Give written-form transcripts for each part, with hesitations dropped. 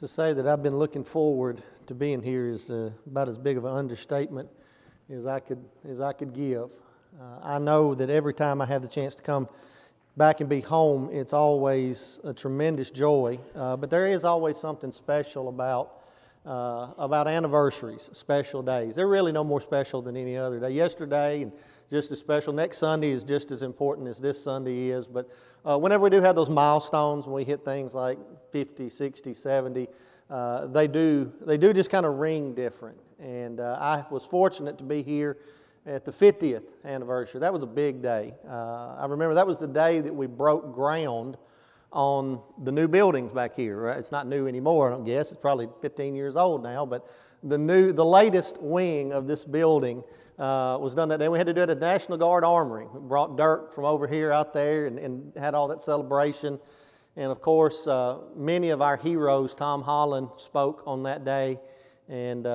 To say that I've been looking forward to being here is about as big of an understatement as I could give. I know that every time I have the chance to come back and be home, it's always a tremendous joy. But there is always something special about anniversaries, special days. They're really no more special than any other day. Yesterday and just as special. Next Sunday is just as important as this Sunday is. But whenever we do have those milestones, when we hit things like 50, 60, 70, they do just kind of ring different. And I was fortunate to be here at the 50th anniversary. That was a big day. I remember that was the day that we broke ground on the new buildings back here. Right? It's not new anymore, I don't guess. It's probably 15 years old now, but the latest wing of this building was done that day. We had to do it at the National Guard Armory. We brought dirt from over here out there and had all that celebration. And of course, many of our heroes, Tom Holland spoke on that day. And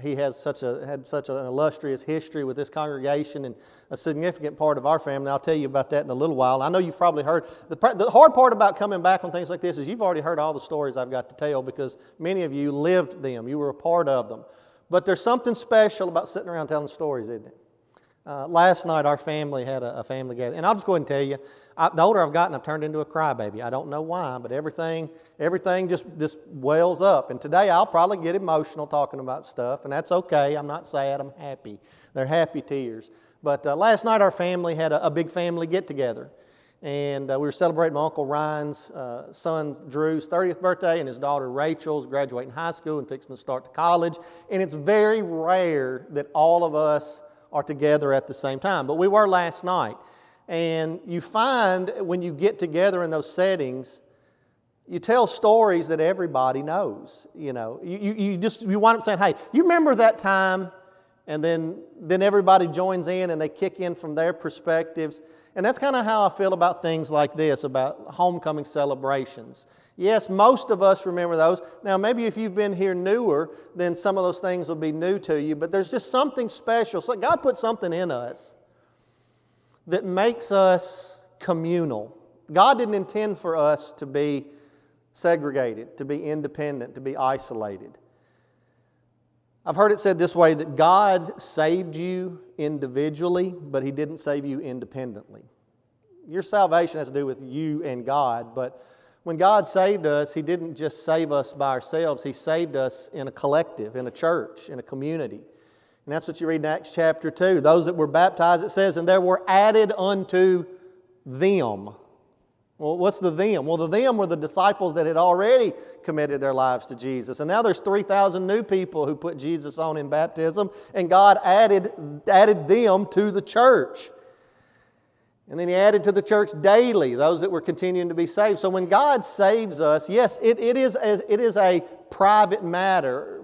he had such an illustrious history with this congregation and a significant part of our family. I'll tell you about that in a little while. I know you've probably heard. The hard part about coming back on things like this is you've already heard all the stories I've got to tell because many of you lived them. You were a part of them. But there's something special about sitting around telling stories, isn't it? Last night our family had a family gathering. And I'll just go ahead and tell you, the older I've gotten, I've turned into a crybaby. I don't know why, but everything just wells up. And today I'll probably get emotional talking about stuff, and that's okay. I'm not sad. I'm happy. They're happy tears. But last night our family had a big family get-together. And we were celebrating my Uncle Ryan's son Drew's 30th birthday and his daughter Rachel's graduating high school and fixing to start to college. And it's very rare that all of us are together at the same time. But we were last night. And you find when you get together in those settings, you tell stories that everybody knows. You know, you wind up saying, "Hey, you remember that time?" And then everybody joins in and they kick in from their perspectives. And that's kind of how I feel about things like this, about homecoming celebrations. Yes, most of us remember those. Now, maybe if you've been here newer, then some of those things will be new to you. But there's just something special. So God put something in us that makes us communal. God didn't intend for us to be segregated, to be independent, to be isolated. I've heard it said this way, that God saved you individually, but He didn't save you independently. Your salvation has to do with you and God, but when God saved us, He didn't just save us by ourselves. He saved us in a collective, in a church, in a community. And that's what you read in Acts chapter 2. Those that were baptized, it says, and there were added unto them. Well, what's the them? Well, the them were the disciples that had already committed their lives to Jesus. And now there's 3,000 new people who put Jesus on in baptism, and God added them to the church. And then He added to the church daily those that were continuing to be saved. So when God saves us, yes, it is a private matter,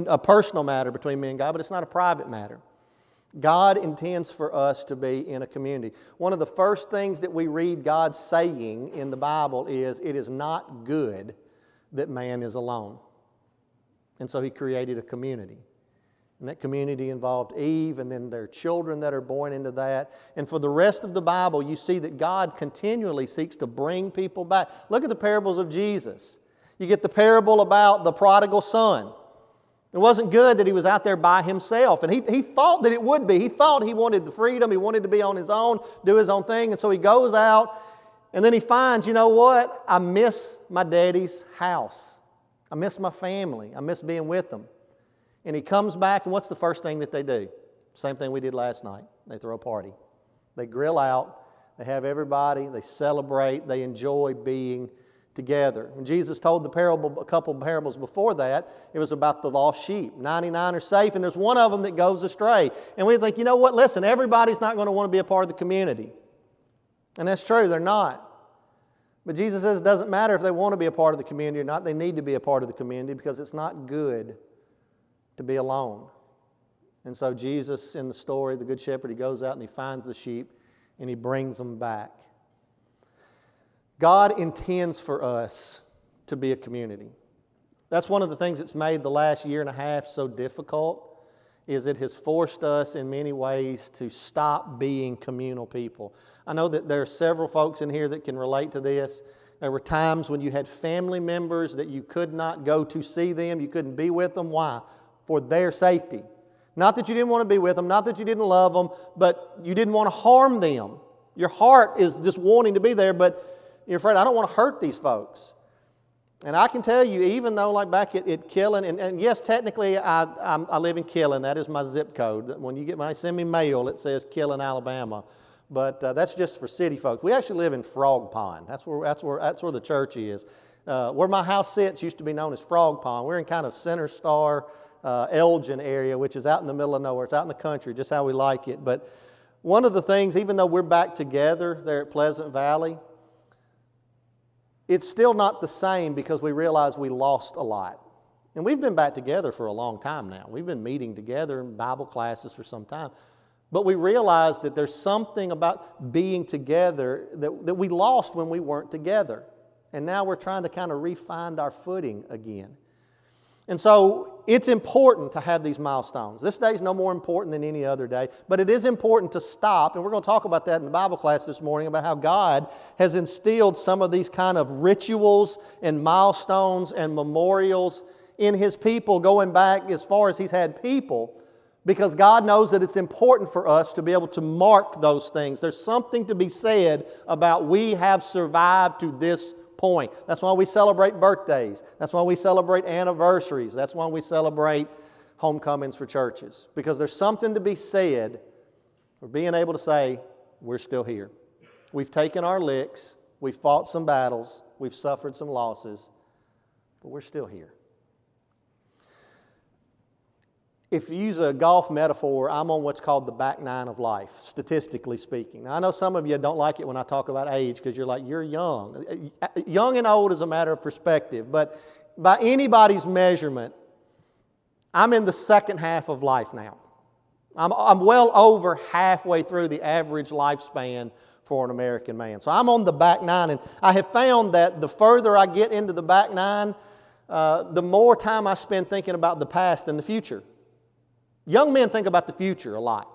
a personal matter between me and God, but it's not a private matter. God intends for us to be in a community. One of the first things that we read God saying in the Bible is, it is not good that man is alone. And so He created a community. And that community involved Eve and then their children that are born into that. And for the rest of the Bible, you see that God continually seeks to bring people back. Look at the parables of Jesus. You get the parable about the prodigal son. It wasn't good that he was out there by himself. And he thought that it would be. He thought he wanted the freedom. He wanted to be on his own, do his own thing. And so he goes out and then he finds, you know what? I miss my daddy's house. I miss my family. I miss being with them. And he comes back, and what's the first thing that they do? Same thing we did last night. They throw a party. They grill out. They have everybody. They celebrate. They enjoy being together. When Jesus told a couple of parables before that, it was about the lost sheep. 99 are safe, and there's one of them that goes astray. And we think, you know what? Listen, everybody's not going to want to be a part of the community. And that's true. They're not. But Jesus says it doesn't matter if they want to be a part of the community or not. They need to be a part of the community because it's not good to be alone. And so Jesus, in the story, the Good Shepherd, He goes out and He finds the sheep and He brings them back. God intends for us to be a community. That's one of the things that's made the last year and a half so difficult, is it has forced us in many ways to stop being communal people. I know that there are several folks in here that can relate to this. There were times when you had family members that you could not go to see them. You couldn't be with them. Why? For their safety. Not that you didn't want to be with them, not that you didn't love them, but you didn't want to harm them. Your heart is just wanting to be there, but you're afraid, I don't want to hurt these folks. And I can tell you, even though like back at Killen, and yes, technically I live in Killen. That is my zip code. When I send me mail, it says Killen, Alabama. But that's just for city folks. We actually live in Frog Pond. That's where the church is. Where my house sits used to be known as Frog Pond. We're in kind of Center Star, Elgin area, which is out in the middle of nowhere. It's out in the country, just how we like it. But one of the things, even though we're back together there at Pleasant Valley, it's still not the same because we realize we lost a lot. And we've been back together for a long time now. We've been meeting together in Bible classes for some time. But we realize that there's something about being together that we lost when we weren't together. And now we're trying to kind of re-find our footing again. And so it's important to have these milestones. This day is no more important than any other day, but it is important to stop, and we're going to talk about that in the Bible class this morning, about how God has instilled some of these kind of rituals and milestones and memorials in His people going back as far as He's had people, because God knows that it's important for us to be able to mark those things. There's something to be said about we have survived to this point. That's why we celebrate birthdays. That's why we celebrate anniversaries. That's why we celebrate homecomings for churches. Because there's something to be said for being able to say, we're still here. We've taken our licks. We've fought some battles. We've suffered some losses. But we're still here. If you use a golf metaphor, I'm on what's called the back nine of life, statistically speaking. Now, I know some of you don't like it when I talk about age because you're like, you're young. Young and old is a matter of perspective, but by anybody's measurement, I'm in the second half of life now. I'm well over halfway through the average lifespan for an American man. So I'm on the back nine, and I have found that the further I get into the back nine, the more time I spend thinking about the past than the future. Young men think about the future a lot.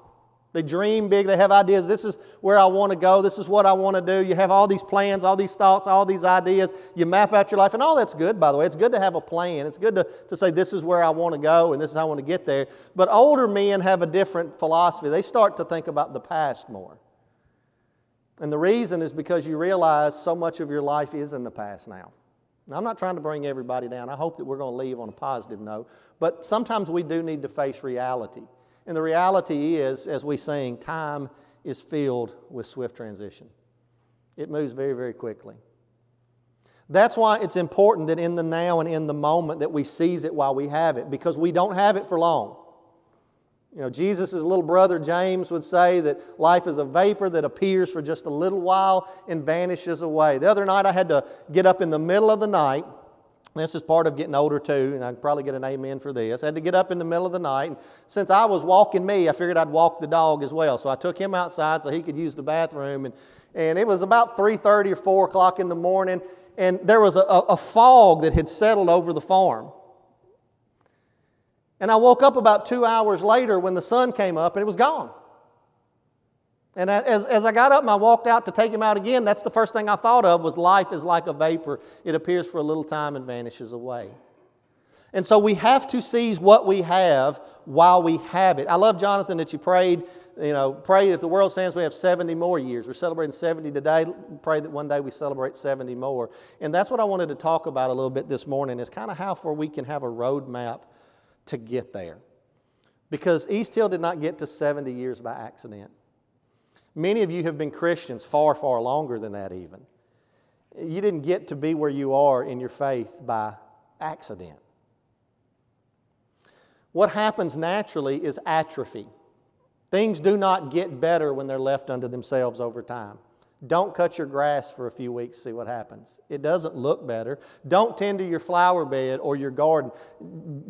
They dream big. They have ideas. This is where I want to go. This is what I want to do. You have all these plans, all these thoughts, all these ideas. You map out your life. And all that's good, by the way. It's good to have a plan. It's good to say this is where I want to go and this is how I want to get there. But older men have a different philosophy. They start to think about the past more. And the reason is because you realize so much of your life is in the past now. Now, I'm not trying to bring everybody down. I hope that we're going to leave on a positive note. But sometimes we do need to face reality. And the reality is, as we sing, time is filled with swift transition. It moves very, very quickly. That's why it's important that in the now and in the moment that we seize it while we have it, because we don't have it for long. You know, Jesus' little brother James would say that life is a vapor that appears for just a little while and vanishes away. The other night I had to get up in the middle of the night. This is part of getting older too, and I'd probably get an amen for this. I had to get up in the middle of the night. And since I was walking me, I figured I'd walk the dog as well. So I took him outside so he could use the bathroom. And it was about 3:30 or 4 o'clock in the morning, and there was a fog that had settled over the farm. And I woke up about 2 hours later when the sun came up and it was gone. And as I got up and I walked out to take him out again, that's the first thing I thought of was life is like a vapor. It appears for a little time and vanishes away. And so we have to seize what we have while we have it. I love, Jonathan, that you prayed, pray if the world stands, we have 70 more years. We're celebrating 70 today. Pray that one day we celebrate 70 more. And that's what I wanted to talk about a little bit this morning is kind of how far we can have a roadmap to get there. Because East Hill did not get to 70 years by accident. Many of you have been Christians far, far longer than that even. You didn't get to be where you are in your faith by accident. What happens naturally is atrophy. Things do not get better when they're left unto themselves over time. Don't cut your grass for a few weeks, see what happens. It doesn't look better. Don't tend to your flower bed or your garden.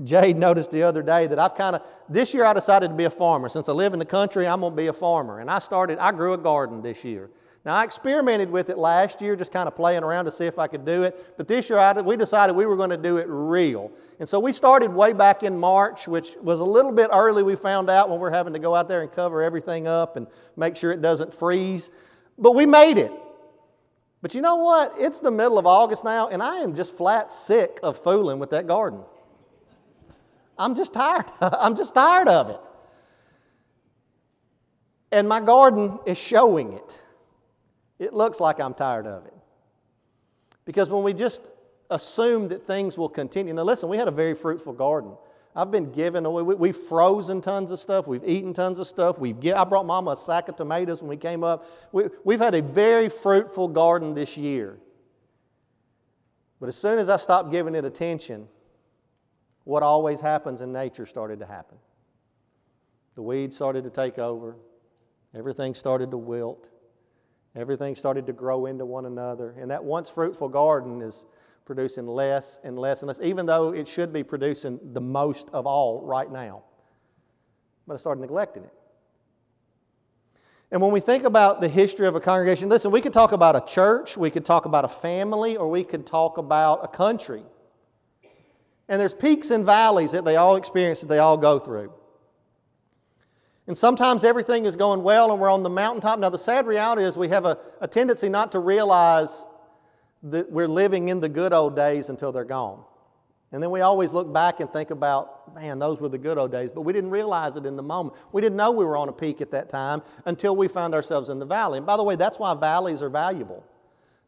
Jade noticed the other day that this year I decided to be a farmer. Since I live in the country, I'm going to be a farmer. And I grew a garden this year. Now, I experimented with it last year, just kind of playing around to see if I could do it. But this year, we decided we were going to do it real. And so we started way back in March, which was a little bit early, we found out, when we're having to go out there and cover everything up and make sure it doesn't freeze. But we made it. But you know what? It's the middle of August now, and I am just flat sick of fooling with that garden. I'm just tired. I'm just tired of it. And my garden is showing it. It looks like I'm tired of it. Because when we just assume that things will continue. Now listen, we had a very fruitful garden. I've been giving away. We've frozen tons of stuff. We've eaten tons of stuff. I brought Mama a sack of tomatoes when we came up. We've had a very fruitful garden this year. But as soon as I stopped giving it attention, what always happens in nature started to happen. The weeds started to take over. Everything started to wilt. Everything started to grow into one another. And that once fruitful garden is producing less and less and less, even though it should be producing the most of all right now. But I started neglecting it. And when we think about the history of a congregation, listen, we could talk about a church, we could talk about a family, or we could talk about a country. And there's peaks and valleys that they all experience, that they all go through. And sometimes everything is going well and we're on the mountaintop. Now the sad reality is we have a tendency not to realize that we're living in the good old days until they're gone. And then we always look back and think about, man, those were the good old days. But we didn't realize it in the moment. We didn't know we were on a peak at that time until we found ourselves in the valley. And by the way, that's why valleys are valuable.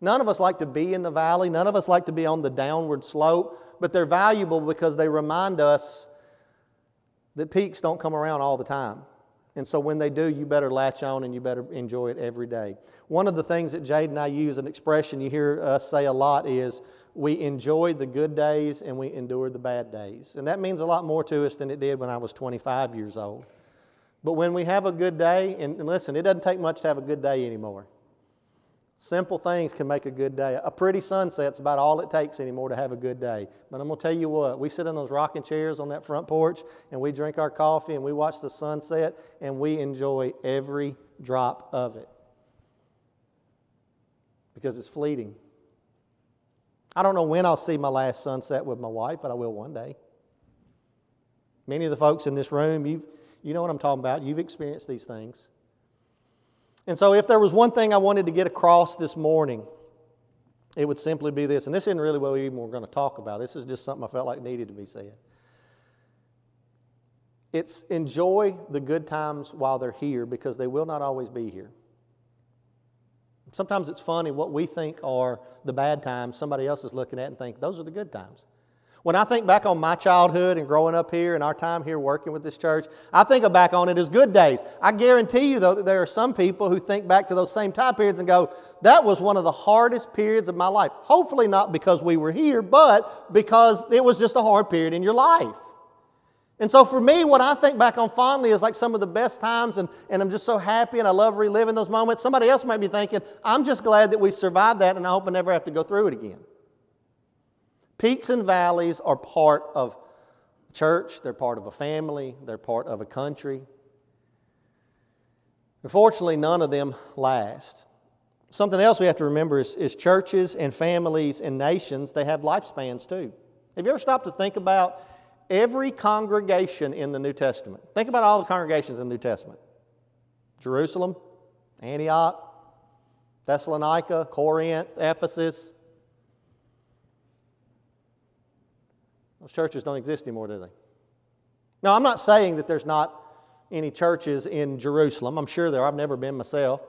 None of us like to be in the valley. None of us like to be on the downward slope. But they're valuable because they remind us that peaks don't come around all the time. And so when they do, you better latch on and you better enjoy it every day. One of the things that Jade and I use, an expression you hear us say a lot, is we enjoy the good days and we endure the bad days. And that means a lot more to us than it did when I was 25 years old. But when we have a good day, and listen, it doesn't take much to have a good day anymore. Simple things can make a good day. A pretty sunset's about all it takes anymore to have a good day. But I'm going to tell you what, we sit in those rocking chairs on that front porch and we drink our coffee and we watch the sunset and we enjoy every drop of it. Because it's fleeting. I don't know when I'll see my last sunset with my wife, but I will one day. Many of the folks in this room, you know what I'm talking about. You've experienced these things. And so if there was one thing I wanted to get across this morning, it would simply be this. And this isn't really what we even were going to talk about. This is just something I felt like needed to be said. It's enjoy the good times while they're here, because they will not always be here. Sometimes it's funny what we think are the bad times, somebody else is looking at and think, those are the good times. When I think back on my childhood and growing up here and our time here working with this church, I think back on it as good days. I guarantee you, though, that there are some people who think back to those same time periods and go, that was one of the hardest periods of my life. Hopefully not because we were here, but because it was just a hard period in your life. And so for me, what I think back on fondly is like some of the best times, and I'm just so happy and I love reliving those moments. Somebody else might be thinking, I'm just glad that we survived that and I hope I never have to go through it again. Peaks and valleys are part of church, they're part of a family, they're part of a country. Unfortunately, none of them last. Something else we have to remember is churches and families and nations, they have lifespans too. Have you ever stopped to think about every congregation in the New Testament? Think about all the congregations in the New Testament. Jerusalem, Antioch, Thessalonica, Corinth, Ephesus. Those churches don't exist anymore, do they? Now, I'm not saying that there's not any churches in Jerusalem. I'm sure there are. I've never been myself.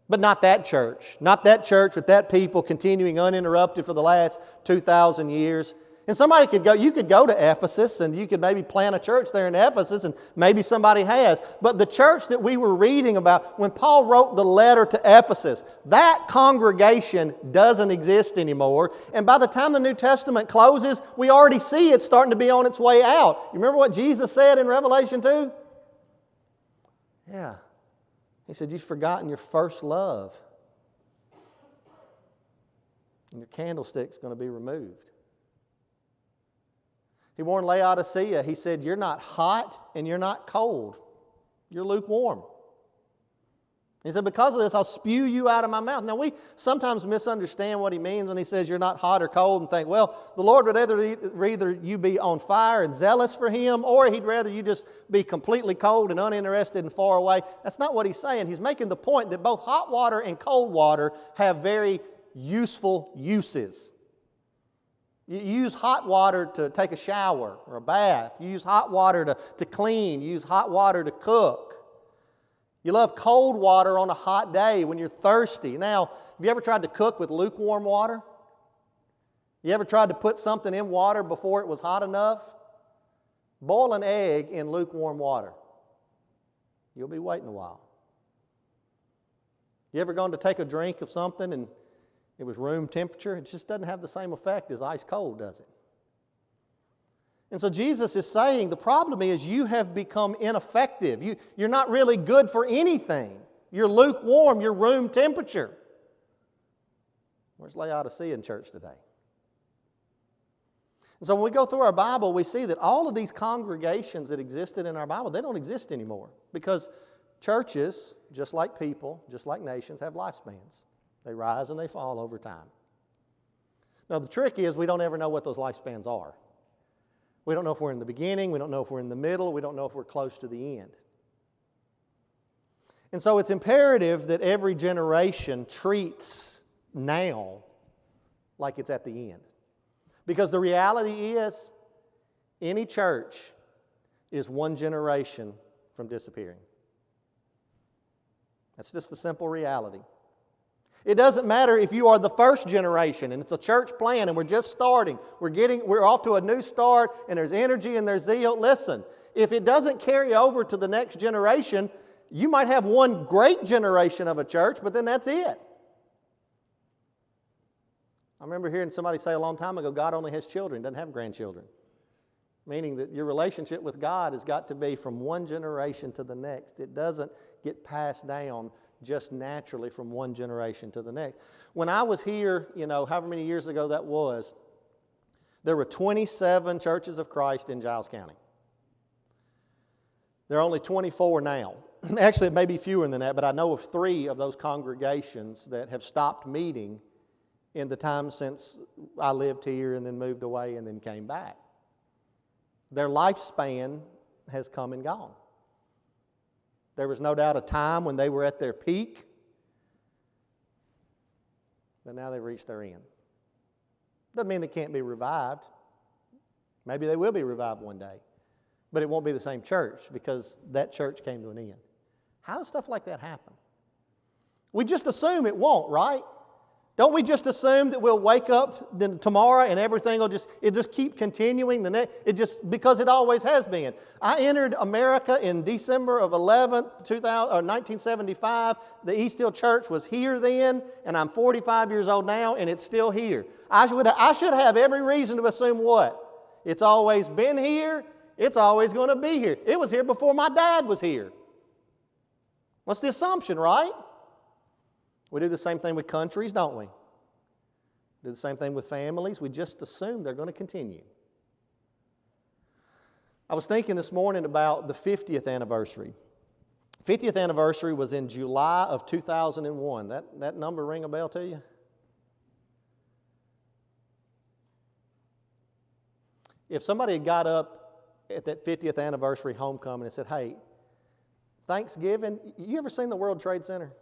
But not that church. Not that church with that people continuing uninterrupted for the last 2,000 years. And somebody could go, you could go to Ephesus and you could maybe plant a church there in Ephesus, and maybe somebody has. But the church that we were reading about, when Paul wrote the letter to Ephesus, that congregation doesn't exist anymore. And by the time the New Testament closes, we already see it starting to be on its way out. You remember what Jesus said in Revelation 2? Yeah. He said, you've forgotten your first love. And your candlestick's going to be removed. He warned Laodicea, he said, you're not hot and you're not cold. You're lukewarm. He said, because of this, I'll spew you out of my mouth. Now, we sometimes misunderstand what he means when he says you're not hot or cold and think, well, the Lord would rather you be on fire and zealous for Him, or He'd rather you just be completely cold and uninterested and far away. That's not what he's saying. He's making the point that both hot water and cold water have very useful uses. You use hot water to take a shower or a bath. You use hot water to clean. You use hot water to cook. You love cold water on a hot day when you're thirsty. Now, have you ever tried to cook with lukewarm water? You ever tried to put something in water before it was hot enough? Boil an egg in lukewarm water. You'll be waiting a while. You ever gone to take a drink of something and it was room temperature? It just doesn't have the same effect as ice cold, does it? And so Jesus is saying the problem is you have become ineffective. You're not really good for anything. You're lukewarm. You're room temperature. Where's Laodicea in church today? And so when we go through our Bible, we see that all of these congregations that existed in our Bible, they don't exist anymore. Because churches, just like people, just like nations, have lifespans. They rise and they fall over time. Now the trick is we don't ever know what those lifespans are. We don't know if we're in the beginning, we don't know if we're in the middle, we don't know if we're close to the end. And so it's imperative that every generation treats now like it's at the end. Because the reality is, any church is one generation from disappearing. That's just the simple reality. It doesn't matter if you are the first generation and it's a church plan and we're just starting. We're off to a new start and there's energy and there's zeal. Listen, if it doesn't carry over to the next generation, you might have one great generation of a church, but then that's it. I remember hearing somebody say a long time ago, God only has children, doesn't have grandchildren. Meaning that your relationship with God has got to be from one generation to the next. It doesn't get passed down just naturally from one generation to the next. When I was here, however many years ago that was, there were 27 churches of Christ in Giles County. There are only 24 now. Actually, it may be fewer than that, but I know of 3 of those congregations that have stopped meeting in the time since I lived here and then moved away and then came back. Their lifespan has come and gone. There was no doubt a time when they were at their peak, but now they've reached their end. Doesn't mean they can't be revived. Maybe they will be revived one day, but it won't be the same church because that church came to an end. How does stuff like that happen? We just assume it won't, right? Don't we just assume that we'll wake up tomorrow and everything will just keep continuing because it always has been. I entered America in December of 1975. The East Hill Church was here then, and I'm 45 years old now, and it's still here. I should have every reason to assume what? It's always been here. It's always going to be here. It was here before my dad was here. What's the assumption, right? We do the same thing with countries, don't we? Do the same thing with families. We just assume they're going to continue. I was thinking this morning about the 50th anniversary. 50th anniversary was in July of 2001. That number ring a bell to you? If somebody had got up at that 50th anniversary homecoming and said, hey, Thanksgiving, you ever seen the World Trade Center?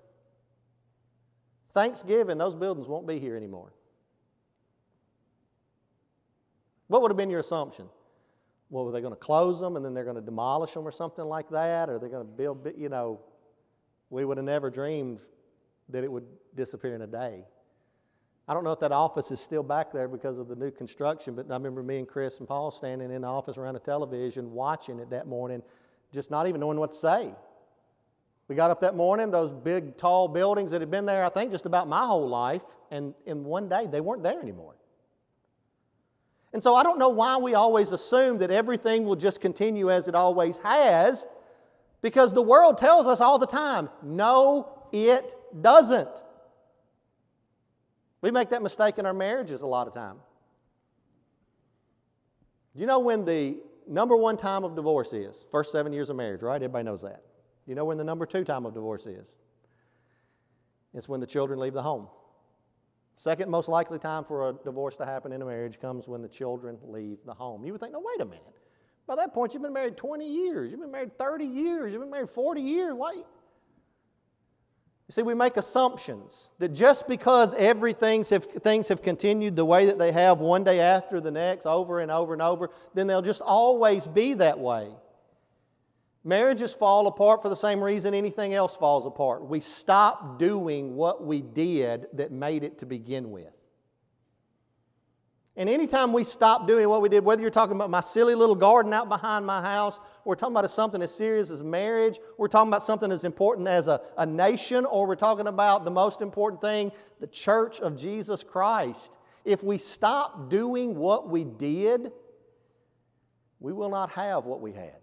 Thanksgiving, those buildings won't be here anymore. What would have been your assumption? Well, were they going to close them and then they're going to demolish them or something like that? Or are they going to build, we would have never dreamed that it would disappear in a day. I don't know if that office is still back there because of the new construction, but I remember me and Chris and Paul standing in the office around the television watching it that morning, just not even knowing what to say. We got up that morning, those big, tall buildings that had been there, I think, just about my whole life, and in one day, they weren't there anymore. And so I don't know why we always assume that everything will just continue as it always has, because the world tells us all the time, no, it doesn't. We make that mistake in our marriages a lot of time. Do you know when the number one time of divorce is? First 7 years of marriage, right? Everybody knows that. You know when the number 2 time of divorce is? It's when the children leave the home. Second most likely time for a divorce to happen in a marriage comes when the children leave the home. You would think, no, wait a minute. By that point, you've been married 20 years. You've been married 30 years. You've been married 40 years. Why? You see, we make assumptions that just because things have continued the way that they have one day after the next, over and over and over, then they'll just always be that way. Marriages fall apart for the same reason anything else falls apart. We stop doing what we did that made it to begin with. And anytime we stop doing what we did, whether you're talking about my silly little garden out behind my house, or we're talking about something as serious as marriage, we're talking about something as important as a nation, or we're talking about the most important thing, the church of Jesus Christ. If we stop doing what we did, we will not have what we had.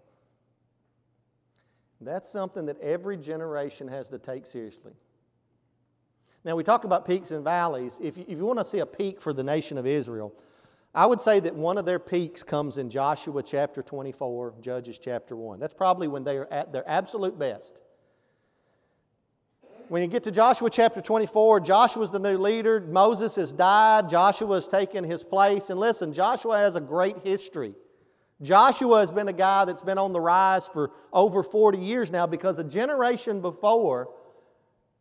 That's something that every generation has to take seriously. Now, we talk about peaks and valleys. If you want to see a peak for the nation of Israel, I would say that one of their peaks comes in Joshua chapter 24, Judges chapter 1. That's probably when they are at their absolute best. When you get to Joshua chapter 24, Joshua's the new leader. Moses has died. Joshua has taken his place. And listen, Joshua has a great history. Joshua has been a guy that's been on the rise for over 40 years now, because a generation before,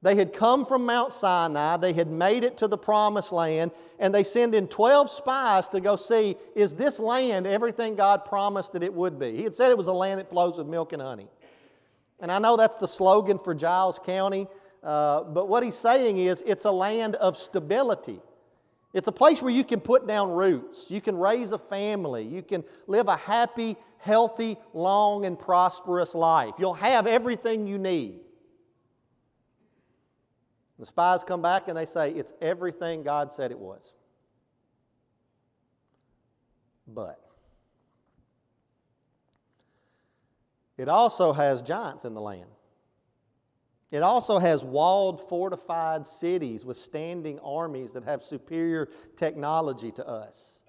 they had come from Mount Sinai, they had made it to the Promised Land, and they send in 12 spies to go see, is this land everything God promised that it would be? He had said it was a land that flows with milk and honey. And I know that's the slogan for Giles County, but what he's saying is it's a land of stability. It's a place where you can put down roots, you can raise a family, you can live a happy, healthy, long, and prosperous life. You'll have everything you need. The spies come back and they say, it's everything God said it was. But it also has giants in the land. It also has walled, fortified cities with standing armies that have superior technology to us.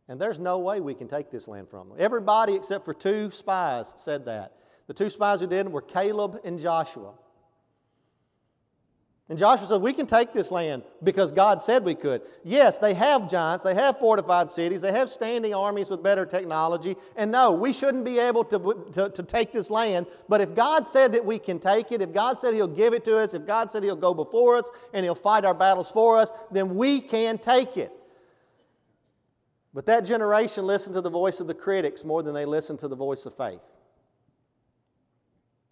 And there's no way we can take this land from them. Everybody except for 2 spies said that. The 2 spies who did were Caleb and Joshua. And Joshua said, we can take this land because God said we could. Yes, they have giants, they have fortified cities, they have standing armies with better technology. And no, we shouldn't be able to take this land. But if God said that we can take it, if God said He'll give it to us, if God said He'll go before us and He'll fight our battles for us, then we can take it. But that generation listened to the voice of the critics more than they listened to the voice of faith.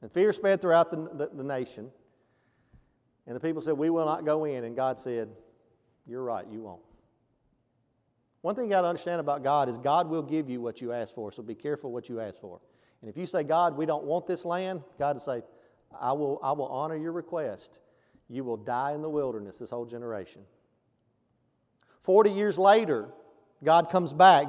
And fear spread throughout the nation. And the people said, we will not go in. And God said, you're right, you won't. One thing you got to understand about God is God will give you what you ask for, so be careful what you ask for. And if you say, God, we don't want this land, God will say, I will honor your request. You will die in the wilderness, this whole generation. 40 years later, God comes back.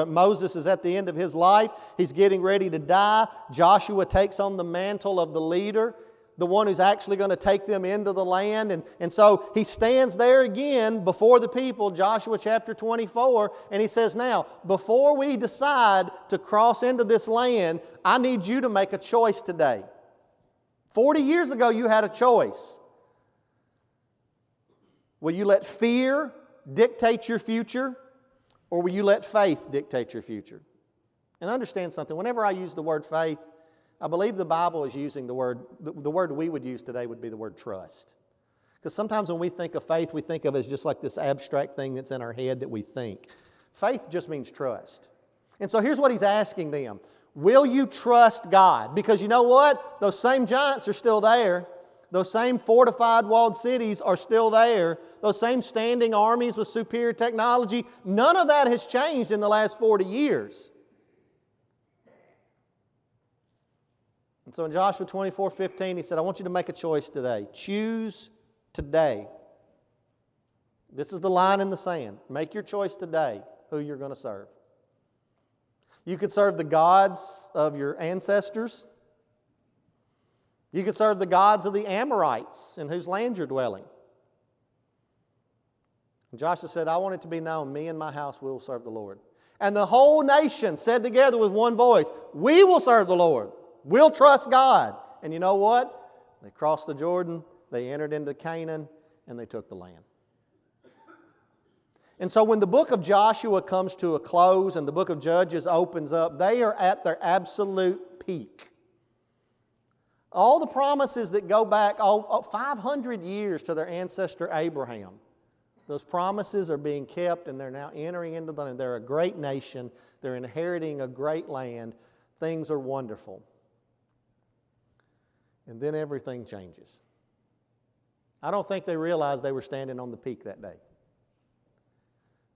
Moses is at the end of his life. He's getting ready to die. Joshua takes on the mantle of the leader, the one who's actually going to take them into the land. And so he stands there again before the people, Joshua chapter 24, and he says, now, before we decide to cross into this land, I need you to make a choice today. 40 years ago, you had a choice. Will you let fear dictate your future, or will you let faith dictate your future? And understand something, whenever I use the word faith, I believe the Bible is using the word we would use today would be the word trust. Because sometimes when we think of faith, we think of it as just like this abstract thing that's in our head that we think. Faith just means trust. And so here's what he's asking them. Will you trust God? Because you know what? Those same giants are still there. Those same fortified walled cities are still there. Those same standing armies with superior technology. None of that has changed in the last 40 years. And so in Joshua 24:15, he said, I want you to make a choice today. Choose today. This is the line in the sand. Make your choice today who you're going to serve. You could serve the gods of your ancestors. You could serve the gods of the Amorites in whose land you're dwelling. And Joshua said, I want it to be known, me and my house will serve the Lord. And the whole nation said together with one voice, we will serve the Lord. We'll trust God. And you know what? They crossed the Jordan, they entered into Canaan, and they took the land. And so when the book of Joshua comes to a close and the book of Judges opens up, they are at their absolute peak. All the promises that go back 500 years to their ancestor Abraham, those promises are being kept, and they're now entering into the land. They're a great nation. They're inheriting a great land. Things are wonderful. And then everything changes. I don't think they realized they were standing on the peak that day.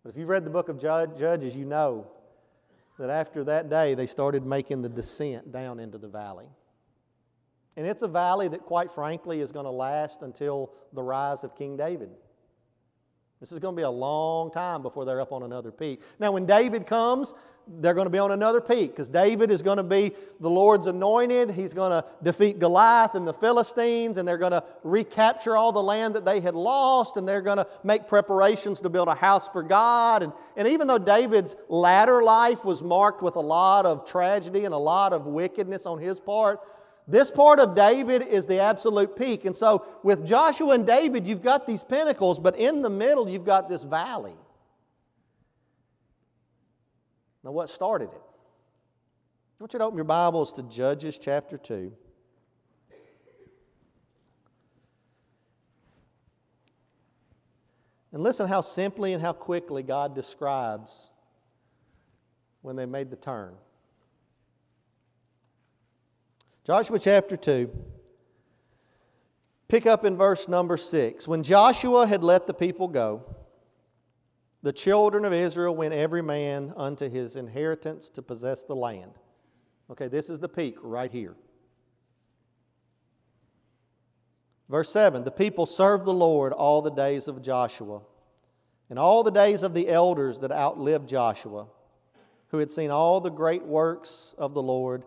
But if you've read the book of Judges, you know that after that day, they started making the descent down into the valley. And it's a valley that, quite frankly, is going to last until the rise of King David. This is going to be a long time before they're up on another peak. Now, when David comes, they're going to be on another peak because David is going to be the Lord's anointed. He's going to defeat Goliath and the Philistines, and they're going to recapture all the land that they had lost, and they're going to make preparations to build a house for God. And even though David's latter life was marked with a lot of tragedy and a lot of wickedness on his part, this part of David is the absolute peak. And so with Joshua and David, you've got these pinnacles, but in the middle, you've got this valley. Now, what started it? I want you to open your Bibles to Judges chapter 2. And listen how simply and how quickly God describes when they made the turn. Joshua chapter 2, pick up in verse number 6. When Joshua had let the people go, the children of Israel went every man unto his inheritance to possess the land. Okay, this is the peak right here. Verse 7, the people served the Lord all the days of Joshua, and all the days of the elders that outlived Joshua, who had seen all the great works of the Lord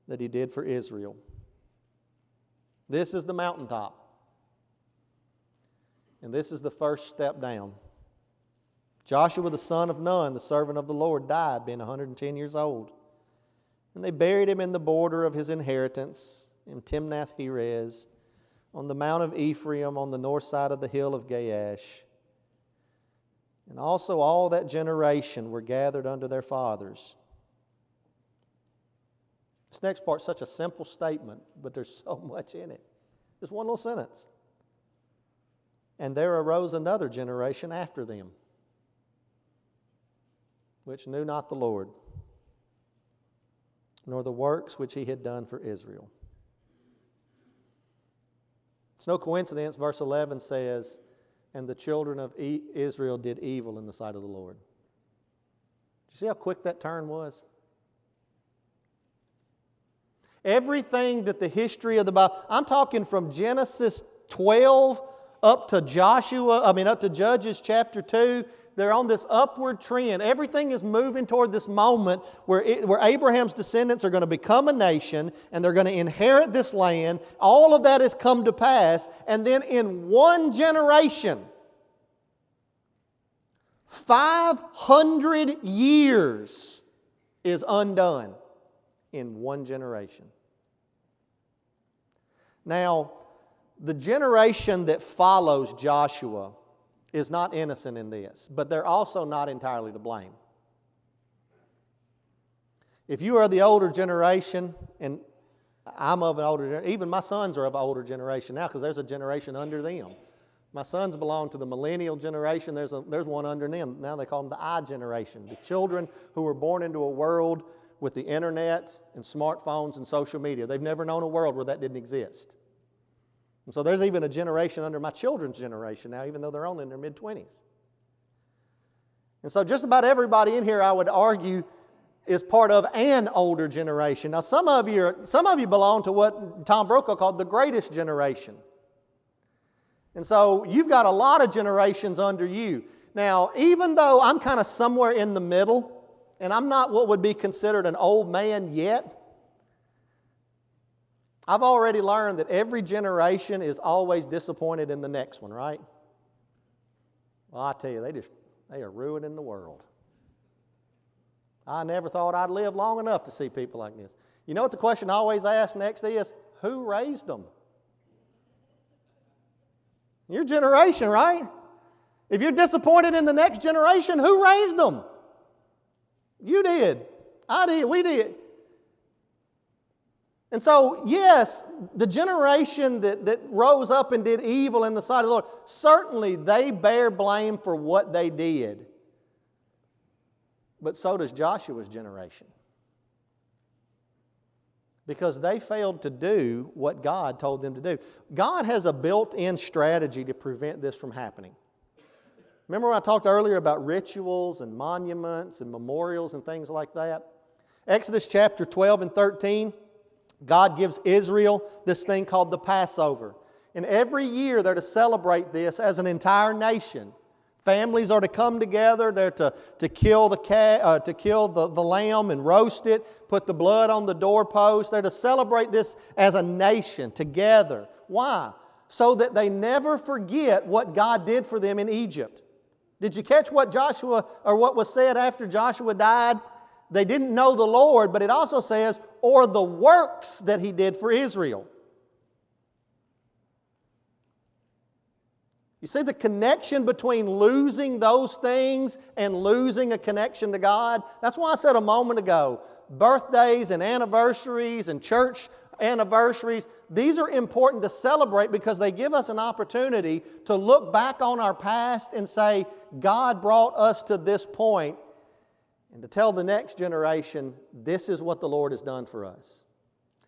that He did for Israel. This is the mountaintop. And this is the first step down. Joshua the son of Nun, the servant of the Lord, died, being 110 years old. And they buried him in the border of his inheritance, in Timnath-Heres, on the mount of Ephraim, on the north side of the hill of Gaash. And also all that generation were gathered unto their fathers. This next part is such a simple statement, but there's so much in it. Just one little sentence. And there arose another generation after them, which knew not the Lord, nor the works which He had done for Israel. It's no coincidence, verse 11 says, and the children of Israel did evil in the sight of the Lord. Did you see how quick that turn was? Everything that the history of the Bible, I'm talking from Genesis 12 up to Judges chapter 2, they're on this upward trend. Everything is moving toward this moment where Abraham's descendants are going to become a nation and they're going to inherit this land. All of that has come to pass, and then in one generation, 500 years is undone in one generation. Now, the generation that follows Joshua is not innocent in this, but they're also not entirely to blame. If you are the older generation, and I'm of an older generation, even my sons are of an older generation now because there's a generation under them. My sons belong to the millennial generation. There's one under them. Now they call them the I generation, the children who were born into a world with the internet and smartphones and social media. They've never known a world where that didn't exist. And so there's even a generation under my children's generation now, even though they're only in their mid-20s. And so just about everybody in here, I would argue, is part of an older generation. Now some of you belong to what Tom Brokaw called the greatest generation. And so you've got a lot of generations under you. Now, even though I'm kind of somewhere in the middle, and I'm not what would be considered an old man yet, I've already learned that every generation is always disappointed in the next one, right? Well, I tell you, they are ruining the world. I never thought I'd live long enough to see people like this. You know what the question I always ask next is? Who raised them? Your generation, right? If you're disappointed in the next generation, who raised them? You did. I did. We did. And so, yes, the generation that rose up and did evil in the sight of the Lord, certainly they bear blame for what they did. But so does Joshua's generation. Because they failed to do what God told them to do. God has a built-in strategy to prevent this from happening. Remember when I talked earlier about rituals and monuments and memorials and things like that? Exodus chapter 12 and 13, God gives Israel this thing called the Passover. And every year they're to celebrate this as an entire nation. Families are to come together. They're to kill the lamb and roast it, put the blood on the doorpost. They're to celebrate this as a nation together. Why? So that they never forget what God did for them in Egypt. Did you catch what what was said after Joshua died? They didn't know the Lord, but it also says, or the works that He did for Israel. You see the connection between losing those things and losing a connection to God? That's why I said a moment ago, birthdays and anniversaries and church anniversaries, these are important to celebrate because they give us an opportunity to look back on our past and say, God brought us to this point, and to tell the next generation, this is what the Lord has done for us.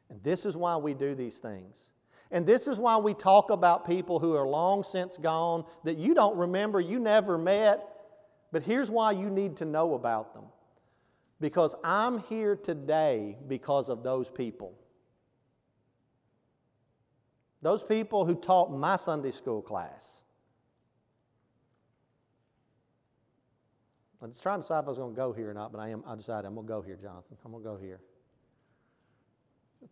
And this is why we do these things. And this is why we talk about people who are long since gone, that you don't remember, you never met, but here's why you need to know about them. Because I'm here today because of those people. Those people who taught my Sunday school class. I was trying to decide if I was going to go here or not, but I decided I'm going to go here, Jonathan. I'm going to go here.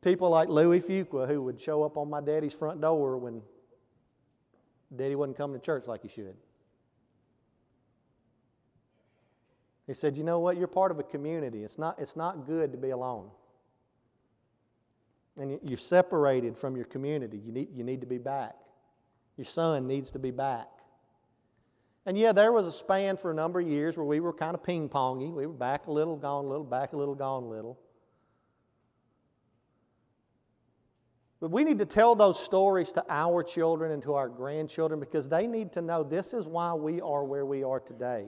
People like Louis Fuqua who would show up on my daddy's front door when Daddy wasn't coming to church like he should. He said, you know what, you're part of a community. It's not good to be alone. And you're separated from your community. You need to be back. Your son needs to be back. And yeah, there was a span for a number of years where we were kind of ping-pongy. We were back a little, gone a little, back a little, gone a little. But we need to tell those stories to our children and to our grandchildren because they need to know this is why we are where we are today.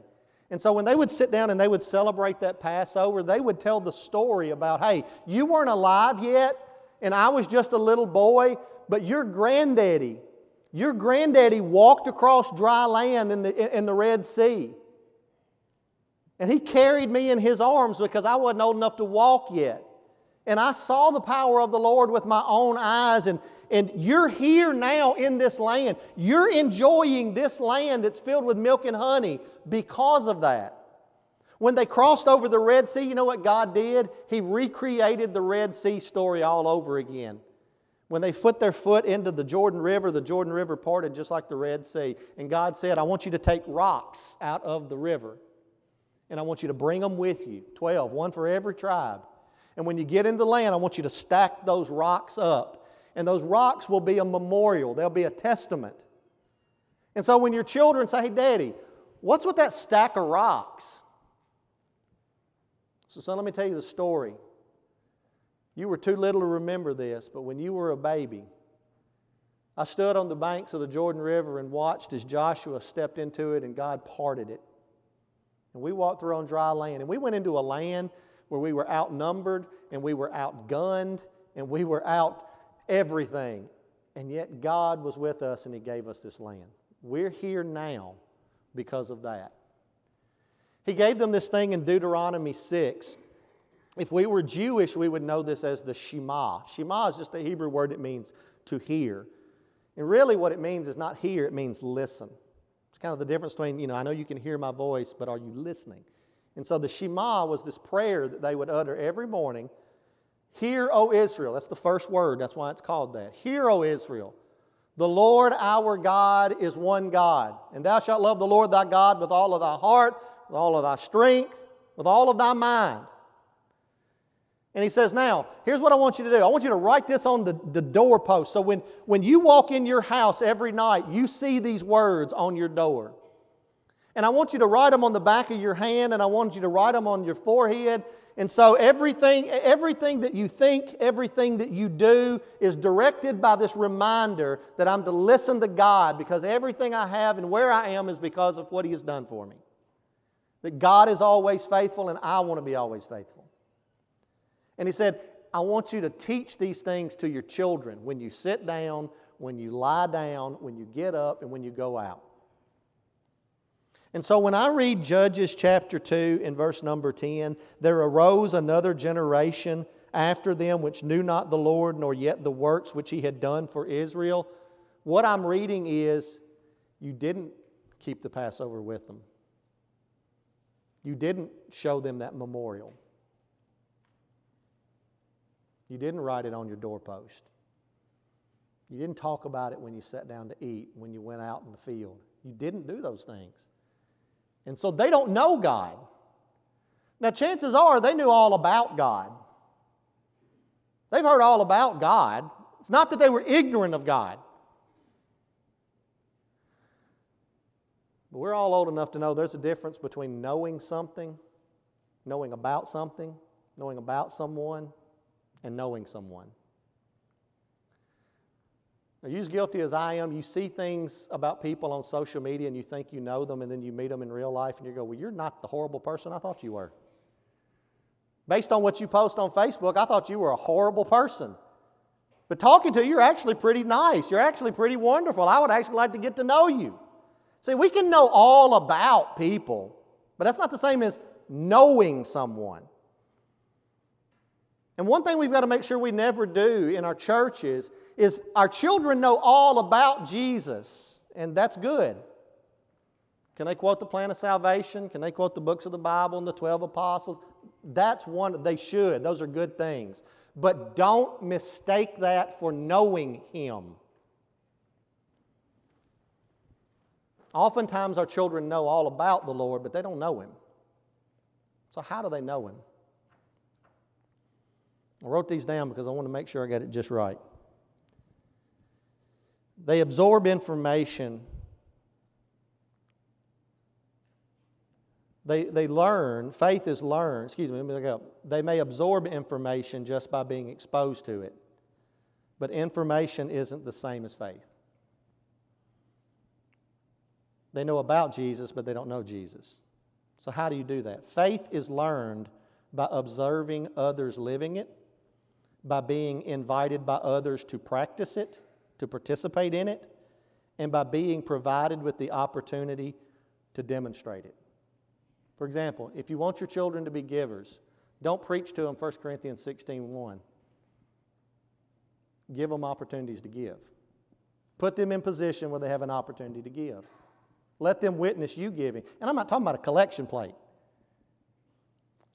And so when they would sit down and they would celebrate that Passover, they would tell the story about, hey, you weren't alive yet, and I was just a little boy, but your granddaddy walked across dry land in the Red Sea. And he carried me in his arms because I wasn't old enough to walk yet. And I saw the power of the Lord with my own eyes. And you're here now in this land. You're enjoying this land that's filled with milk and honey because of that. When they crossed over the Red Sea, you know what God did? He recreated the Red Sea story all over again. When they put their foot into the Jordan River parted just like the Red Sea. And God said, I want you to take rocks out of the river. And I want you to bring them with you. 12, one for every tribe. And when you get into the land, I want you to stack those rocks up. And those rocks will be a memorial. They'll be a testament. And so when your children say, hey, Daddy, what's with that stack of rocks? So son, let me tell you the story. You were too little to remember this, but when you were a baby, I stood on the banks of the Jordan River and watched as Joshua stepped into it and God parted it. And we walked through on dry land. And we went into a land where we were outnumbered and we were outgunned and we were out everything. And yet God was with us and He gave us this land. We're here now because of that. He gave them this thing in Deuteronomy 6. If we were Jewish, we would know this as the Shema. Shema is just a Hebrew word that means to hear. And really what it means is not hear, it means listen. It's kind of the difference between, I know you can hear my voice, but are you listening? And so the Shema was this prayer that they would utter every morning. Hear, O Israel. That's the first word. That's why it's called that. Hear, O Israel. The Lord our God is one God. And thou shalt love the Lord thy God with all of thy heart, with all of thy strength, with all of thy mind. And He says, now, here's what I want you to do. I want you to write this on the doorpost. So when you walk in your house every night, you see these words on your door. And I want you to write them on the back of your hand, and I want you to write them on your forehead. And so everything that you think, everything that you do is directed by this reminder that I'm to listen to God, because everything I have and where I am is because of what He has done for me. That God is always faithful, and I want to be always faithful. And He said, I want you to teach these things to your children when you sit down, when you lie down, when you get up, and when you go out. And so when I read Judges chapter 2 in verse number 10, there arose another generation after them which knew not the Lord, nor yet the works which He had done for Israel. What I'm reading is, you didn't keep the Passover with them. You didn't show them that memorial. You didn't write it on your doorpost. You didn't talk about it when you sat down to eat, when you went out in the field. You didn't do those things. And so they don't know God. Now, chances are they knew all about God. They've heard all about God. It's not that they were ignorant of God. But we're all old enough to know there's a difference between knowing something, knowing about something, knowing about someone, and knowing someone. Are you as guilty as I am? You see things about people on social media and you think you know them, and then you meet them in real life and you go, well, you're not the horrible person I thought you were. Based on what you post on Facebook, I thought you were a horrible person. But talking to you, you're actually pretty nice. You're actually pretty wonderful. I would actually like to get to know you. See, we can know all about people, but that's not the same as knowing someone. And one thing we've got to make sure we never do in our churches is our children know all about Jesus, and that's good. Can they quote the plan of salvation? Can they quote the books of the Bible and the 12 apostles? That's one, they should. Those are good things. But don't mistake that for knowing Him. Oftentimes our children know all about the Lord, but they don't know Him. So how do they know Him? I wrote these down because I want to make sure I got it just right. They absorb information. They learn. Faith is learned. Excuse me, let me back up. They may absorb information just by being exposed to it. But information isn't the same as faith. They know about Jesus, but they don't know Jesus. So how do you do that? Faith is learned by observing others living it, by being invited by others to practice it, to participate in it, and by being provided with the opportunity to demonstrate it. For example, if you want your children to be givers, don't preach to them 1 Corinthians 16:1. Give them opportunities to give. Put them in position where they have an opportunity to give. Let them witness you giving. And I'm not talking about a collection plate.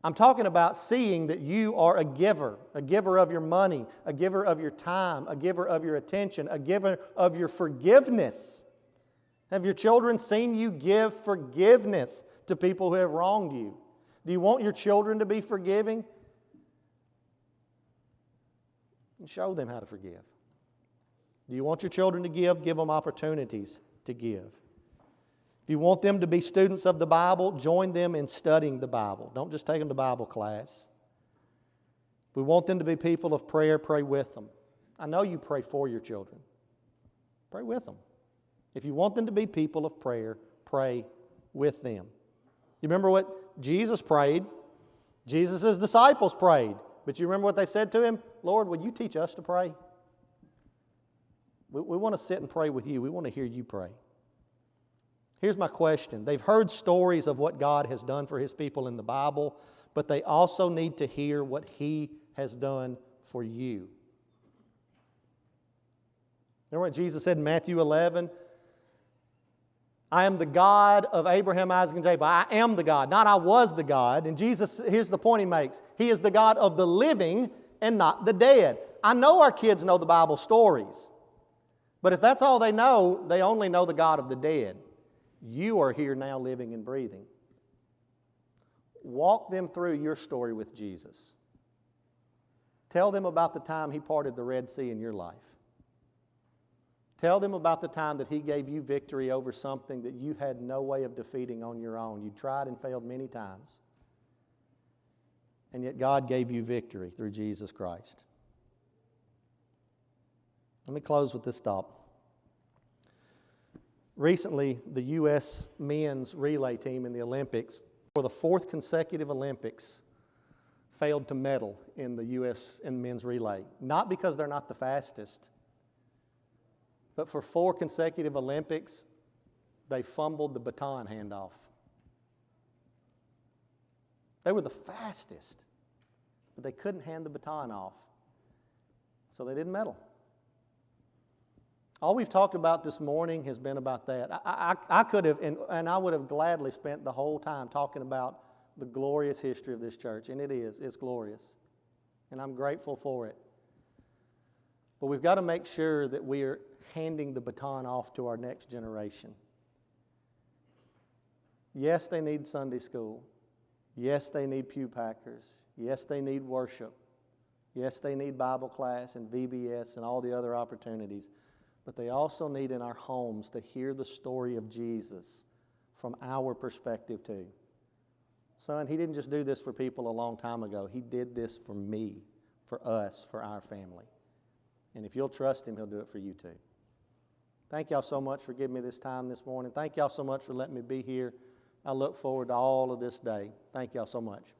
I'm talking about seeing that you are a giver of your money, a giver of your time, a giver of your attention, a giver of your forgiveness. Have your children seen you give forgiveness to people who have wronged you? Do you want your children to be forgiving? Show them how to forgive. Do you want your children to give? Give them opportunities to give. If you want them to be students of the Bible, join them in studying the Bible. Don't just take them to Bible class. If we want them to be people of prayer, pray with them. I know you pray for your children. Pray with them. If you want them to be people of prayer, pray with them. You remember what Jesus prayed? Jesus' disciples prayed. But you remember what they said to Him? Lord, would you teach us to pray? We want to sit and pray with you. We want to hear you pray. Here's my question. They've heard stories of what God has done for His people in the Bible, but they also need to hear what He has done for you. Remember what Jesus said in Matthew 11? I am the God of Abraham, Isaac, and Jacob. I am the God, not I was the God. And Jesus, here's the point He makes. He is the God of the living and not the dead. I know our kids know the Bible stories, but if that's all they know, they only know the God of the dead. You are here now living and breathing. Walk them through your story with Jesus. Tell them about the time He parted the Red Sea in your life. Tell them about the time that He gave you victory over something that you had no way of defeating on your own. You tried and failed many times. And yet God gave you victory through Jesus Christ. Let me close with this thought. Recently, the U.S. men's relay team in the Olympics, for the fourth consecutive Olympics, failed to medal in the U.S. in men's relay. Not because they're not the fastest, but for 4 consecutive Olympics, they fumbled the baton handoff. They were the fastest, but they couldn't hand the baton off, so they didn't medal. All we've talked about this morning has been about that. I could have, and I would have gladly spent the whole time talking about the glorious history of this church, and it's glorious, and I'm grateful for it. But we've got to make sure that we are handing the baton off to our next generation. Yes, they need Sunday school. Yes, they need pew packers. Yes, they need worship. Yes, they need Bible class and VBS and all the other opportunities. But they also need in our homes to hear the story of Jesus from our perspective too. Son, he didn't just do this for people a long time ago. He did this for me, for us, for our family. And if you'll trust him, he'll do it for you too. Thank y'all so much for giving me this time this morning. Thank y'all so much for letting me be here. I look forward to all of this day. Thank y'all so much.